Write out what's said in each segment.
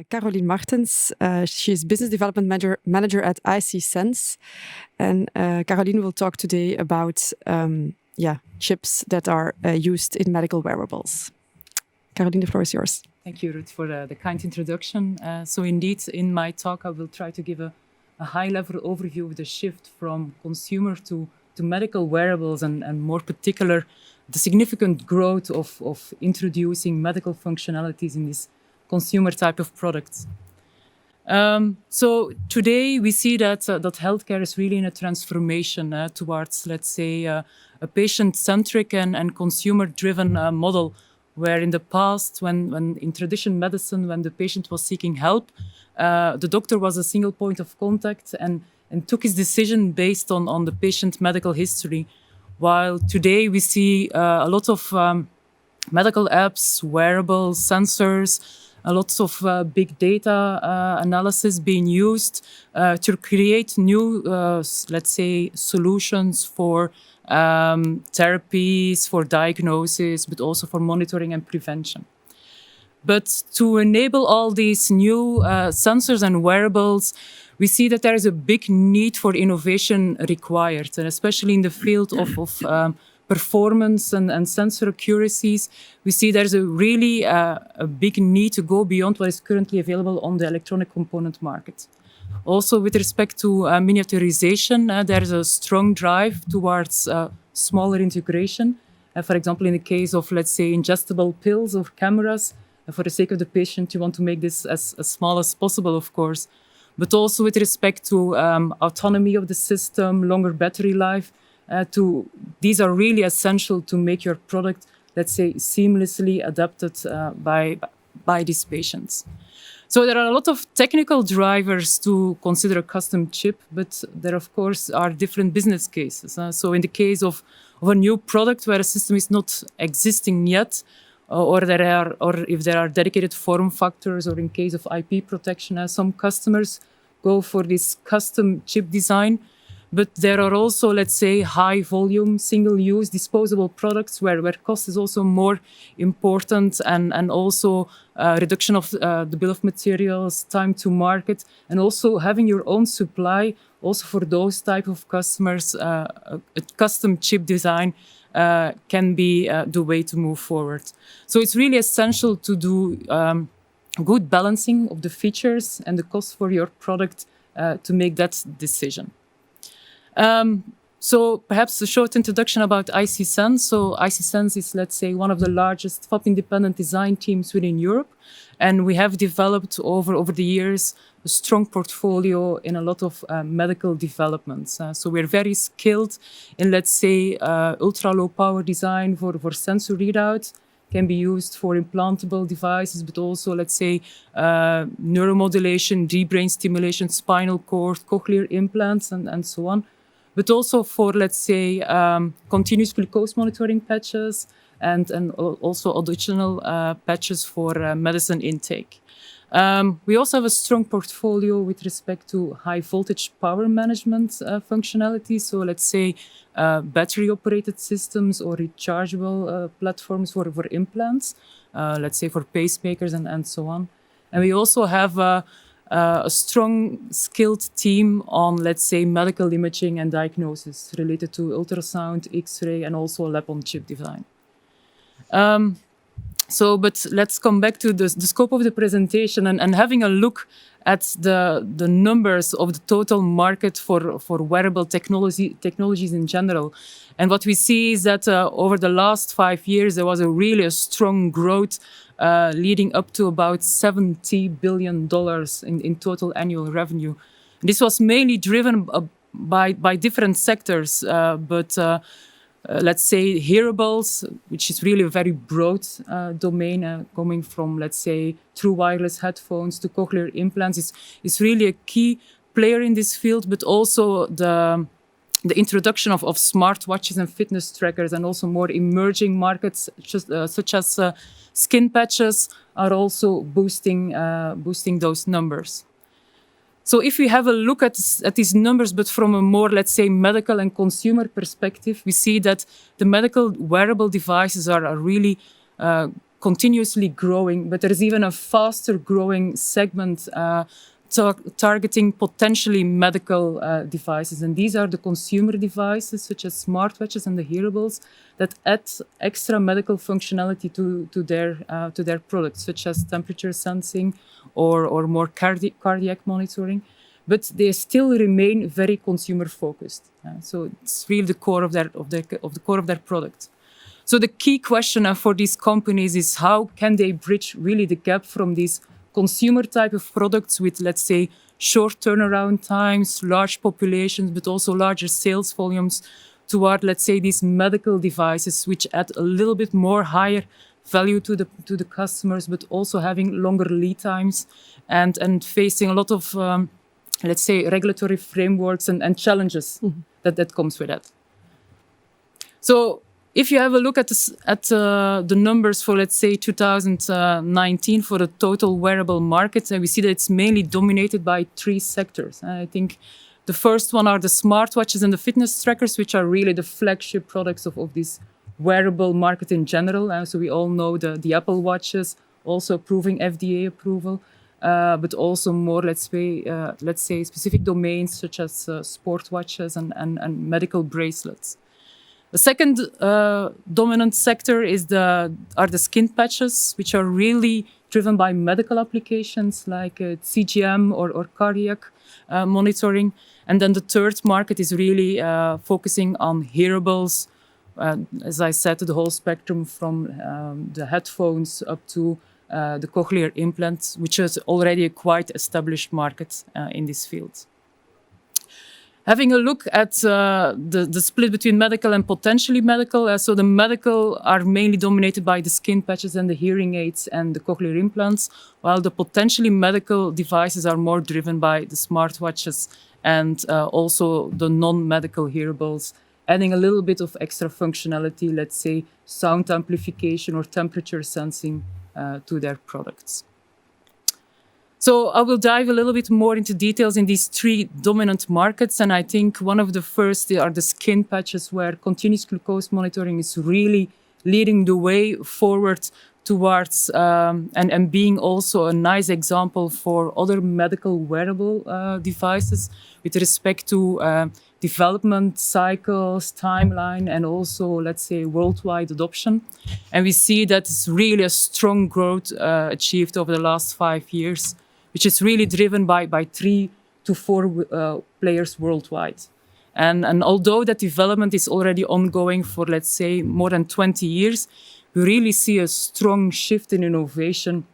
Carolien Martens. She is Business Development Manager at ICsense. And Carolien will talk today about chips that are used in medical wearables. Carolien, the floor is yours. Thank you, Ruth, for the kind introduction. So indeed, in my talk, I will try to give a high-level overview of the shift from consumer to medical wearables and more particular, the significant growth of introducing medical functionalities in this consumer type of products. So today we see that healthcare is really in a transformation towards, let's say, a patient-centric and consumer-driven model, where in the past, when in traditional medicine, when the patient was seeking help, the doctor was a single point of contact and took his decision based on the patient's medical history. While today we see a lot of medical apps, wearables, sensors, lots of big data analysis being used to create new, let's say, solutions for therapies, for diagnosis, but also for monitoring and prevention. But to enable all these new sensors and wearables, we see that there is a big need for innovation required, and especially in the field of performance and sensor accuracies, we see there's really a big need to go beyond what is currently available on the electronic component market. Also, with respect to miniaturization, there is a strong drive towards smaller integration. For example, in the case of, let's say, ingestible pills or cameras, for the sake of the patient, you want to make this as small as possible, of course. But also with respect to autonomy of the system, longer battery life, these are really essential to make your product, let's say, seamlessly adapted by these patients. So there are a lot of technical drivers to consider a custom chip, but there, of course, are different business cases. So in the case of a new product where a system is not existing yet, or if there are dedicated form factors, or in case of IP protection, some customers go for this custom chip design. But there are also, let's say, high-volume, single-use, disposable products where cost is also more important, and also reduction of the bill of materials, time to market, and also having your own supply. Also for those type of customers, a custom chip design can be the way to move forward. So it's really essential to do good balancing of the features and the cost for your product to make that decision. So perhaps a short introduction about ICsense. So ICsense is, let's say, one of the largest FAB-independent design teams within Europe. And we have developed over the years a strong portfolio in a lot of medical developments. So we're very skilled in, let's say, ultra-low power design for sensor readouts. Can be used for implantable devices, but also, let's say, neuromodulation, deep brain stimulation, spinal cord, cochlear implants, and so on. But also for, let's say, continuous glucose monitoring patches and also additional patches for medicine intake. We also have a strong portfolio with respect to high voltage power management functionality. So let's say battery operated systems or rechargeable platforms for implants, let's say for pacemakers and so on. And we also have a strong skilled team on, let's say, medical imaging and diagnosis related to ultrasound, X-ray, and also lab-on-chip design. But let's come back to the scope of the presentation and having a look at the numbers of the total market for wearable technologies in general. And what we see is that over the last 5 years, there was a strong growth leading up to about $70 billion in total annual revenue. This was mainly driven by different sectors, but let's say Hearables, which is really a very broad domain, coming from, let's say, true wireless headphones to cochlear implants, is really a key player in this field, but also the introduction of smartwatches and fitness trackers, and also more emerging markets such as skin patches are also boosting those numbers. So if we have a look at these numbers, but from a more, let's say, medical and consumer perspective, we see that the medical wearable devices are really continuously growing, but there's even a faster growing segment targeting potentially medical devices. And these are the consumer devices, such as smartwatches and the Hearables, that add extra medical functionality to their products, such as temperature sensing or more cardiac monitoring. But they still remain very consumer focused. So it's really the core of their product. So the key question for these companies is how can they bridge really the gap from these consumer type of products with, let's say, short turnaround times, large populations, but also larger sales volumes toward, let's say, these medical devices, which add a little bit more higher value to the customers, but also having longer lead times and facing a lot of, let's say, regulatory frameworks and challenges that comes with that. So if you have a look at the numbers for, let's say, 2019 for the total wearable market, we see that it's mainly dominated by three sectors. I think the first one are the smartwatches and the fitness trackers, which are really the flagship products of this wearable market in general. So we all know the Apple Watches, also approving FDA approval, but also more, let's say, specific domains such as sport watches and medical bracelets. The second dominant sector are the skin patches, which are really driven by medical applications like CGM or cardiac monitoring. And then the third market is really focusing on hearables, as I said, the whole spectrum from the headphones up to the cochlear implants, which is already a quite established market in this field. Having a look at the split between medical and potentially medical, so the medical are mainly dominated by the skin patches and the hearing aids and the cochlear implants, while the potentially medical devices are more driven by the smartwatches and also the non-medical hearables, adding a little bit of extra functionality, let's say sound amplification or temperature sensing to their products. So I will dive a little bit more into details in these three dominant markets. And I think one of the first are the skin patches, where continuous glucose monitoring is really leading the way forward towards and being also a nice example for other medical wearable devices with respect to development cycles, timeline, and also, let's say, worldwide adoption. And we see that it's really a strong growth achieved over the last 5 years, which is really driven by 3 to 4 players worldwide. And although that development is already ongoing for, let's say, more than 20 years, we really see a strong shift in innovation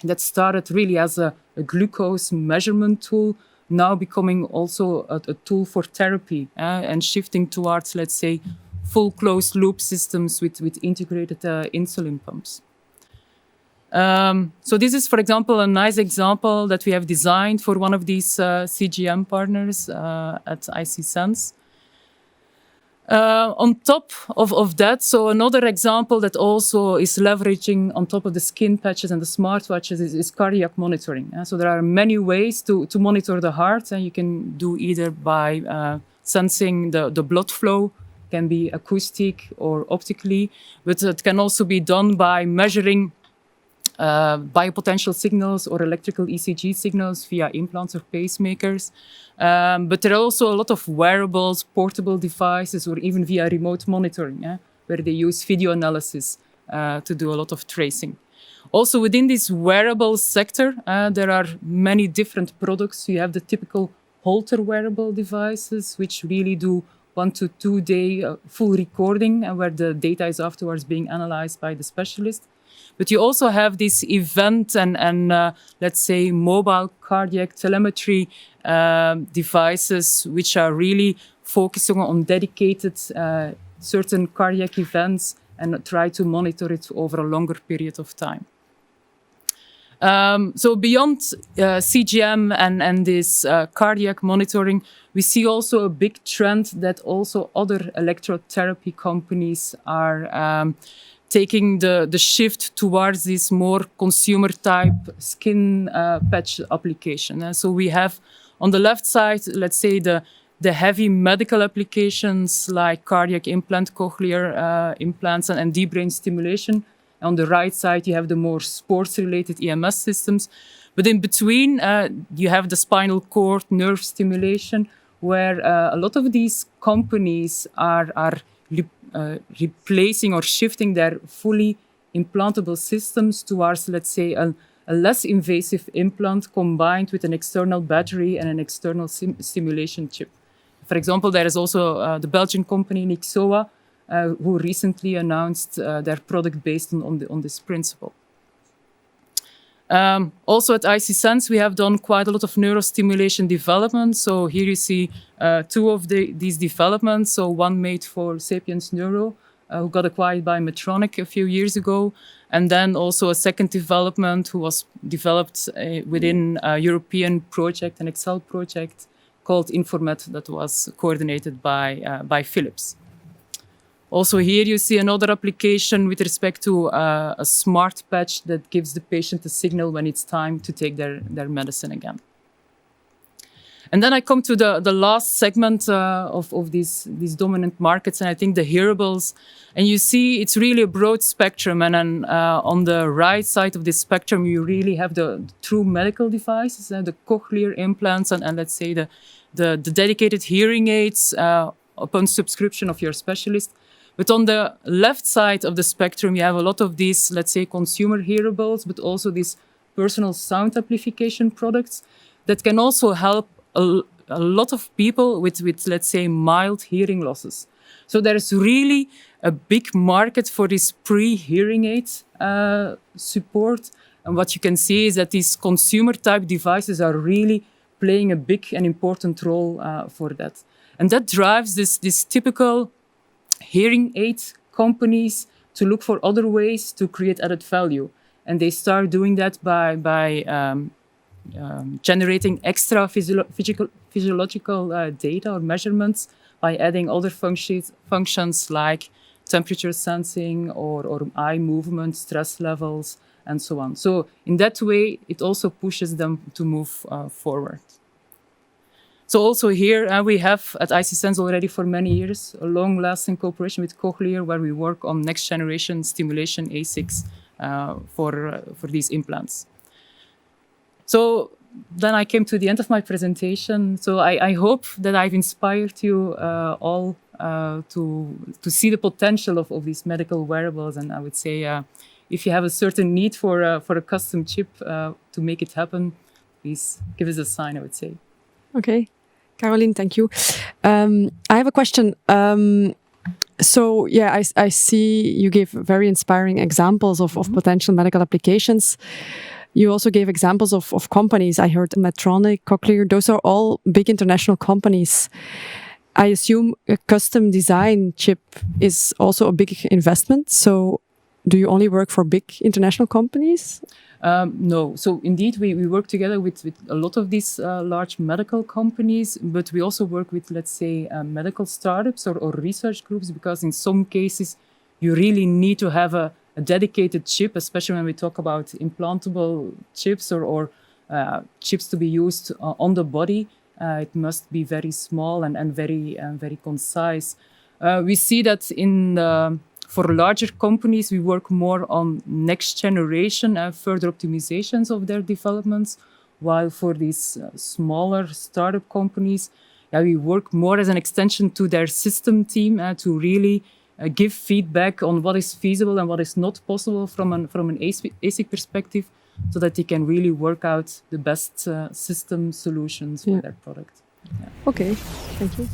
that started really as a glucose measurement tool, now becoming also a tool for therapy and shifting towards, let's say, full closed loop systems with integrated insulin pumps. So this is, for example, a nice example that we have designed for one of these CGM partners at ICsense. On top of that, so another example that also is leveraging on top of the skin patches and the smartwatches is cardiac monitoring. So there are many ways to monitor the heart, and you can do either by sensing the blood flow, can be acoustic or optically, but it can also be done by measuring biopotential signals or electrical ECG signals via implants or pacemakers. But there are also a lot of wearables, portable devices, or even via remote monitoring, where they use video analysis to do a lot of tracing. Also within this wearable sector, there are many different products. You have the typical Holter wearable devices, which really do 1 to 2 day full recording, where the data is afterwards being analyzed by the specialist. But you also have these event and let's say, mobile cardiac telemetry devices, which are really focusing on dedicated certain cardiac events and try to monitor it over a longer period of time. So beyond CGM and this cardiac monitoring, we see also a big trend that also other electrotherapy companies are taking the shift towards this more consumer type skin patch application. So we have on the left side, let's say, the heavy medical applications like cardiac implant, cochlear implants, and deep brain stimulation. On the right side, you have the more sports-related EMS systems. But in between, you have the spinal cord nerve stimulation, where a lot of these companies are replacing or shifting their fully implantable systems towards, let's say, a less invasive implant combined with an external battery and an external stimulation chip. For example, there is also the Belgian company Icsun, who recently announced their product based on this principle. Also at ICsense, we have done quite a lot of neurostimulation development. So here you see two of these developments. So one made for Sapiens Neuro, who got acquired by Medtronic a few years ago. And then also a second development who was developed within a European project, an Excel project called Informet, that was coordinated by Philips. Also here you see another application with respect to a smart patch that gives the patient a signal when it's time to take their medicine again. And then I come to the last segment of these dominant markets, and I think the hearables. And you see it's really a broad spectrum. And then on the right side of this spectrum, you really have the true medical devices, the cochlear implants, and let's say the dedicated hearing aids upon subscription of your specialist. But on the left side of the spectrum, you have a lot of these, let's say, consumer hearables, but also these personal sound amplification products that can also help a lot of people with, let's say, mild hearing losses. So there's really a big market for this pre-hearing aid support. And what you can see is that these consumer-type devices are really playing a big and important role for that. And that drives this typical hearing aid companies to look for other ways to create added value. And they start doing that by generating extra physiological data or measurements by adding other functions like temperature sensing or eye movement, stress levels, and so on. So in that way, it also pushes them to move forward. So also here we have at ICsense already for many years a long-lasting cooperation with Cochlear, where we work on next-generation stimulation ASICs for these implants. So then I came to the end of my presentation. So I hope that I've inspired you all to see the potential of these medical wearables. And I would say if you have a certain need for a custom chip to make it happen, please give us a sign, I would say. Okay. Carolien, thank you. I have a question. So yeah, I see you gave very inspiring examples of potential medical applications. You also gave examples of companies. I heard Medtronic, Cochlear. Those are all big international companies. I assume a custom design chip is also a big investment. So do you only work for big international companies? No. So indeed, we work together with a lot of these large medical companies, but we also work with, let's say, medical startups or research groups, because in some cases, you really need to have a dedicated chip, especially when we talk about implantable chips or chips to be used on the body. It must be very small and very concise. We see that for larger companies, we work more on next generation further optimizations of their developments, while for these smaller startup companies, we work more as an extension to their system team to really give feedback on what is feasible and what is not possible from an ASIC perspective, so that they can really work out the best system solutions for their product. Okay, thank you.